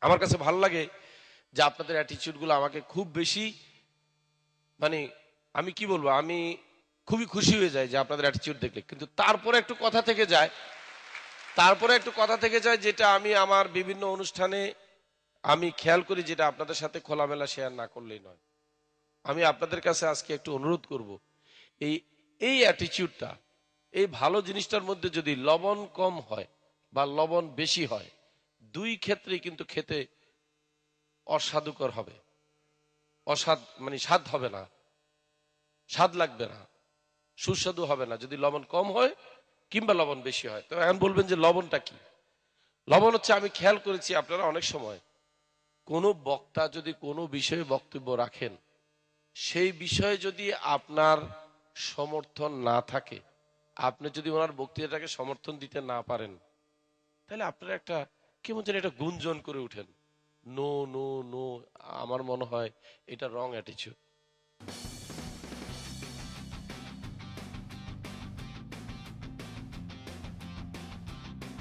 আমার কাছে ভালো লাগে যে আপনাদের অ্যাটিটিউডগুলো আমাকে খুব বেশি, মানে আমি কি বলবো, আমি খুবই খুশি হয়ে যাই যে আপনাদের অ্যাটিটিউড দেখলে। কিন্তু তারপরে একটু কথা থেকে যায় যেটা আমি আমার বিভিন্ন অনুষ্ঠানে আমি খেয়াল করি, যেটা আপনাদের সাথে খোলামেলা শেয়ার না করলেই নয়। আমি আপনাদের কাছে আজকে একটু অনুরোধ করব, এই এই অ্যাটিটিউডটা, এই ভালো জিনিসটার মধ্যে যদি লবণ কম হয় বা লবণ বেশি হয়, দুই ক্ষেত্রেই কিন্তু খেতে অস্বাদুকর হবে, অস্বাদ মানে স্বাদ হবে না, স্বাদ লাগবে না, সুস্বাদু হবে না যদি লবণ কম হয় কিংবা লবণ বেশি হয়। তো এখন বলবেন যে লবণটা কি? লবণ হচ্ছে, আমি খেয়াল করেছি আপনারা অনেক সময় কোনো বক্তা যদি কোনো বিষয়ে বক্তব্য রাখেন, সেই বিষয়ে যদি আপনার সমর্থন না থাকে, আপনি যদি ওনার বক্তৃতাটাকে সমর্থন দিতে না পারেন, তাহলে আপনারা একটা কেমন যেন একটা গুঞ্জন করে উঠেন, নো নো নো। আমার মনে হয় এটা রং অ্যাটিটিউড।